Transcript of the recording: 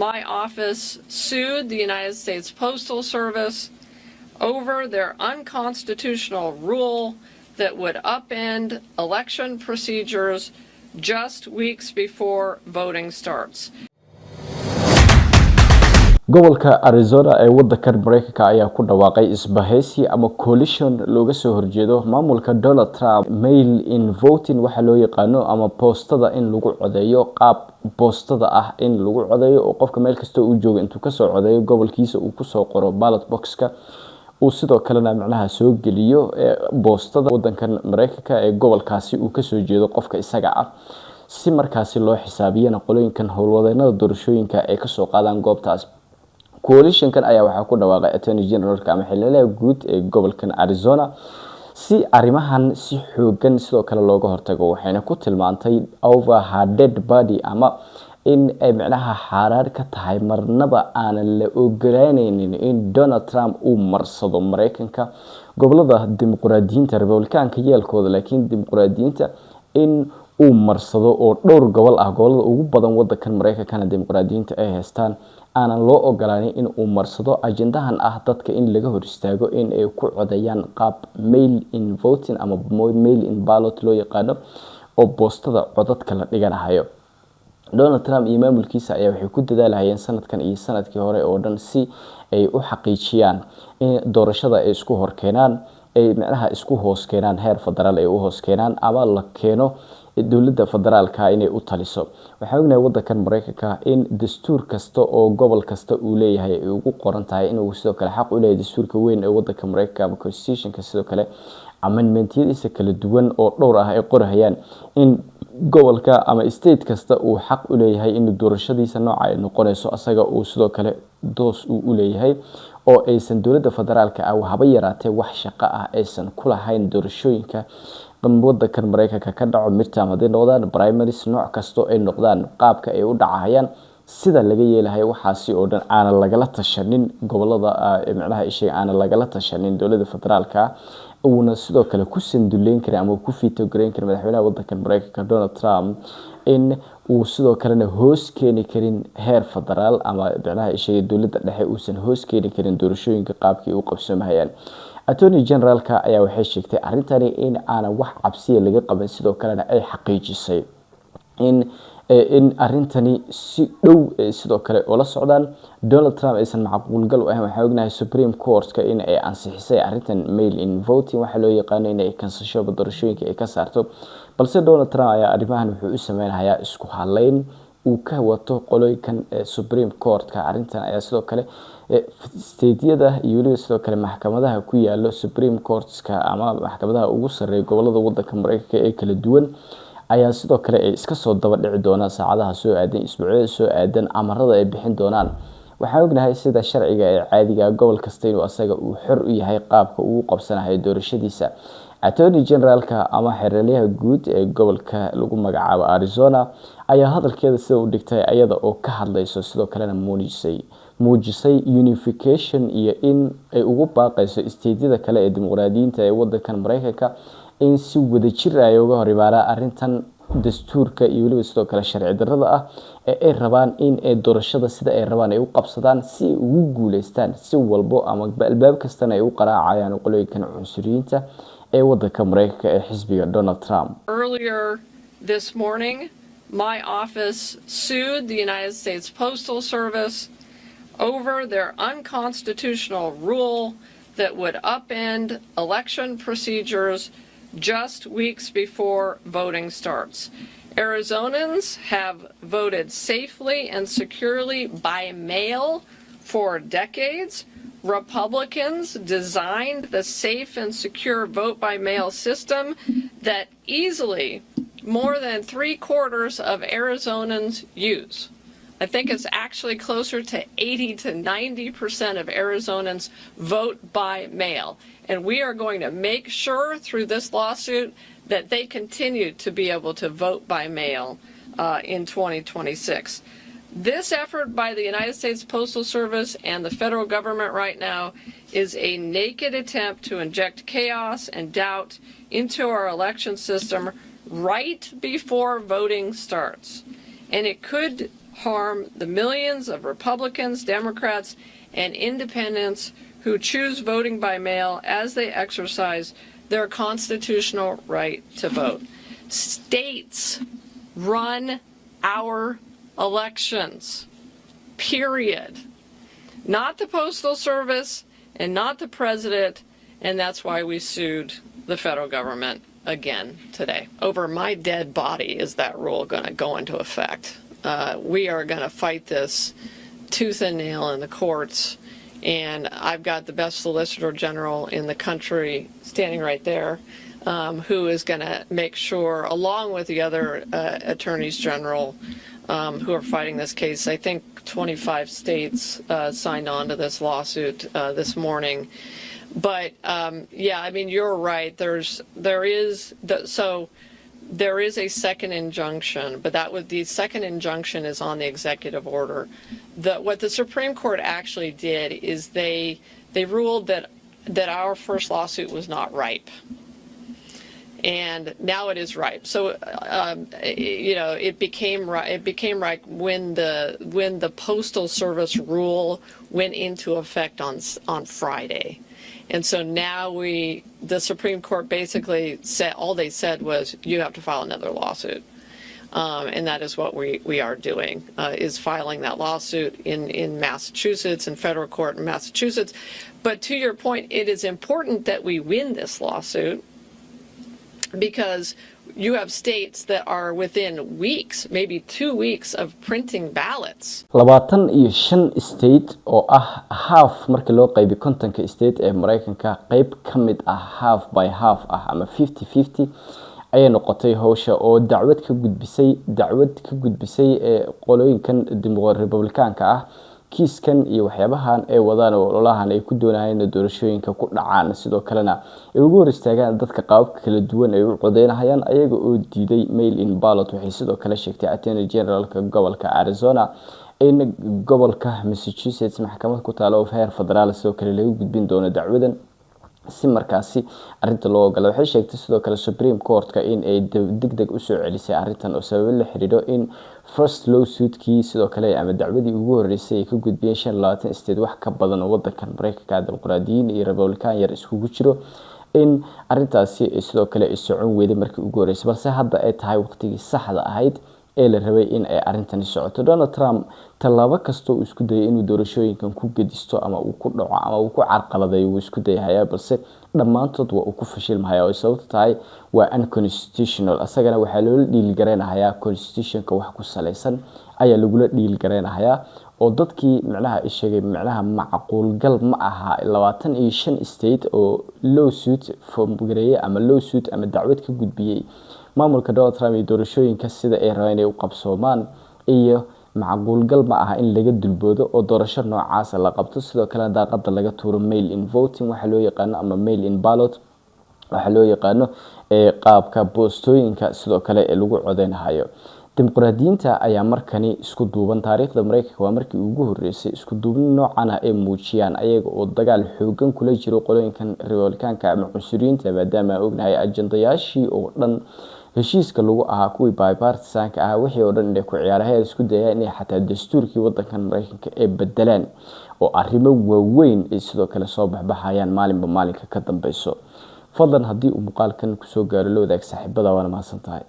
my office sued the United States Postal Service over their unconstitutional rule that would upend election procedures just weeks before voting starts. gobolka Arizona ee waddanka Mareykanka ayaa ku dhawaaqay isbahaysi ama coalition looga soo horjeedo maamulka Donald Trump mail in voting waxa loo yaqaano ama postada in lagu codeeyo qaab postada ah in lagu codeeyo oo qofka meel kasta uu joogo intuu ka soo codeeyo gobolkiisa uu ku soo qoro ballot boxka uu sidoo kalena macnaha soo geliyo postada waddanka Mareykanka ee gobolkaasi uu ka soo jeedo qofka isaga ah si markaasi loo xisaabiyana qolooyinkan howlwadeennada doorashooyinka ay ka soo qaadaan goobtaas coalition kan ayaa waxa ku dhawaaqay attorney generalka ama xildhibaanka guud ee gobolkan Arizona si arimahan si xoogan sidoo kale looga hortago waxayna ku tilmaantay over her dead body ama in ay macnaha xaraar ka tahay marnaba aan la ogolaanaynin in Donald Trump uu marsado Mareykanka gobolada dimuqraadiyiinta Republicanka yeelkooda laakiin dimuqraadiyiinta in uu marsado oo dhowr gobol ah gobolada ugu badan waddanka Mareykanka dimuqraadiyiinta ay haystaan aanan loo ogolaanin in uu marsado ajendahan ah dadka in laga hor istaago in ay ku codeeyaan qaab mail in voting ama mail in ballot loo yaqaano oo postada codadka la dhiganayo Donald Trump iyo maamulkiisa ayaa waxay ku dadaalayeen sanadkan iyo sanadkii hore oo dhan si ay u xaqiijiyaan in doorashada ay isku horkeenaan ay macnaha isku hoos keenaan heer federaal ay u hoos keenaan ama la keeno dawladda federaalka inay u taliso waxa ognahay waddankan Mareykanka in dastuur kasta oo gobol kasta uu leeyahay ay ugu qoran tahay inuu sidoo kale xaq u leeyahay dastuurka weyn ee waddanka Mareykanka ama constitutionka sidoo kale amendmentyadiisa kala duwan oo dhowr ah ay qorayaan in gobolka ama state kasta uu xaq u leeyahay in doorashadiisa nooca ay noqonayso asaga uu sidoo kale doos u leeyahay oo aysan dawladda federaalka ah haba yaraatee wax shaqo ah aysan ku lahayn doorashooyinka waddanka Mareykanka ka dhaco midterm haday noqdaan primaries nooc kasto ay noqdaan qaabka ay u dhacayaan sida laga yeelahay waxaasi oo dhan aan lagala tashanin gobolada macnaha ishay aan lagala tashanin dawladda federaalka uuna sidoo kale ku sanduleyn kara ama ku fiito gareyn kara madaxweynaha waddanka Mareykanka Donald Trump in uu sidoo kalena hoos keeni karin heer federaal ama macnaha ishay dawladda dhexe uusan hoos keeni karin doorashooyinka qaabkii uu qabsoomahayaan attorney generalka ayaa waxay sheegtay arintani in aan wax cabsiya laga qaban sidoo kalena ay xaqiijisay in arintani si dhow sidoo kale oo la socdaan Donald Trump aysan macquul gal u ahayn waxa ognahay Supreme Court-ka in ay ansixisay arintan mail in voting waxa loo yaqaan in ay kansasho doorashooyinka ay ka saarto balse Donald Trump ayaa arimahan wuxuu u sameeyay isku halayn uu ka wato qolooyinkan Supreme Court-ka arintan ayaa sidoo kale stateyada iyo waliba sidoo kale maxkamadaha ku yaalo Supreme Court-ka ama maxkamadaha ugu sareeya gobolada waddanka Mareykanka ee kala duwan ayaa sidoo kale ay iska soo daba dhici doonaan saacadaha soo aadan isbuucyada soo aadan amarada ay bixin doonaan waxa ognahay sida sharciga ee caadiga gobol kasta inuu asaga uu xor u yahay qaabka uu qabsanayo doorashadiisa attorney generalka ama xeraliyaha guud ee gobolka lagu magacaabo Arizona ayaa hadalkeeda sida u dhigtay ayada oo ka hadlayso sidoo kalena muujisay unification iyo in ay ugu baaqayso stateyada kale ee dimuqraadiyiinta ee waddanka Mareykanka in si wada jir ay uga hor imaadaan arintan dastuurka iyo waliba sidoo kale sharci darrada ah ee ay rabaan in ay doorashada sida ay rabaan ay u qabsadaan si ay ugu guuleystaan si walbo ama albaab kasta ay u qaraacayaan qolooyinkan cunsuriyiinta ee waddanka Mareykanka ee xisbiga Donald Trump. Earlier this morning, my office sued the United States Postal Service over their unconstitutional rule that would upend election procedures just weeks before voting starts. Arizonans have voted safely and securely by mail for decades. Republicans designed the safe and secure vote by mail system that easily more than 3/4 of Arizonans use. I think it's actually closer to 80 to 90% of Arizonans vote by mail. And we are going to make sure through this lawsuit that they continue to be able to vote by mail in 2026. This effort by the United States Postal Service and the federal government right now is a naked attempt to inject chaos and doubt into our election system right before voting starts. And it could harm the millions of Republicans, Democrats, and independents who choose voting by mail as they exercise their constitutional right to vote. States run our elections, period. Not the Postal Service and not the president, and that's why we sued the federal government again today. Over my dead body is that rule going to go into effect. We are going to fight this tooth and nail in the courts, and I've got the best Solicitor General in the country standing right there, who is going to make sure, along with the other attorneys general who are fighting this case. I think 25 states signed on to this lawsuit this morning. But yeah, I mean, you're right. There is a second injunction, but the second injunction is on the executive order. What the Supreme Court actually did is they ruled that our first lawsuit was not ripe. And now it is ripe. So, it became ripe when the Postal Service rule went into effect on Friday. And so now the Supreme Court basically said, all they said was, you have to file another lawsuit. And that is what we are doing, is filing that lawsuit in Massachusetts, in federal court in Massachusetts. But to your point, it is important that we win this lawsuit, because you have states that are within weeks, maybe 2 weeks of printing ballots. 25 state oo half markii loo qaybiyo kontonka state ee Mareykanka qayb kamid half by half ama 50-50 ayay noqotay hawsha oo dacwad ka gudbisay qolooyinkan Republicaanka kiiskan iyo waxyaabahan ay wadaan oo ololahan ay ku doonayeen doorashooyinka ku dhacaan sidoo kalena ay ugu hor istaagaan dadka qaabka kala duwan ay u codeynayaan ayaga oo diiday mail in ballot. waxay sidoo kale sheegtay Attorney Generalka gobolka Arizona in gobolka Massachusetts maxkamad ku taalo oo heer federaal sidoo kale lagu gudbin doono dacwadan si markaasi arinta loo ogolaado. waxay sheegtay sidoo kale Supreme Court-ka in ay degdeg u soo celisay arintan oo sabab la xiriiro in first lawsuit-kii sidoo kale ama dacwadii ugu horeysay ay ka gudbiyeen 25 state wax ka badan oo wadankan Mareykanka dimuqraadiyiin iyo Republican yar iskugu jiro in arintaasi sidoo kale ay socon weeday markii ugu horeysay, balse hadda ay tahay waqtigii saxda ahayd ee la rabay in ay arintani socoto. Donald Trump talaabo kasto uu isku dayay inuu doorashooyinkan ku gedisto ama uu ku dhaco ama uu ku carqaladeeyo uu isku dayay, balse dhamaantood waa uu ku fashilmaya oo sababtu tahay waa unconstitutional. asagana waxa loo dhiil gareynayaa constitutionka wax ku saleysan ayaa lagu dhiil gareynayaa oo dadkii macnaha ay sheegay macnaha macquul gal ma aha 25 state oo lawsuit form gareeyay ama lawsuit ama dacwad ka gudbiyay maamulka Donald Trump iyo doorashooyinka sida ay rabeen inay u qabsoomaan iyo macquul gal ma aha in laga dulboodo oo doorasho noocaas la qabto. sidoo kale daaqada laga tuuro mail in voting waxa loo yaqaan ama mail in ballot waxa loo yaqaan qaabka boostooyinka sidoo kale ee lagu codeynayo. dimuqraadiyiinta ayaa markani isku duuban taariikhda Mareykanka waa markii ugu horeysay isku duubni noocan ay muujiyaan ayaga oo dagaal xoogan kula jiro qolooyinkan Republicaanka ama cunsuriyiinta maadaama ognahay ajendayaashii oo dhan heshiiska lagu ahaa kuwii bipartisanka wixii oo dhan inay ku ciyaarayeen isku dayeen inay xataa dastuurkii wadankan Mareykanka ay bedelaan oo arrimo waaweyn ay sidoo kale soo baxayaan maalinba maalinka ka dambayso. fadlan haddii uu muuqaalkan ku soo gaaro la wadaag saaxiibada waana mahadsantahay.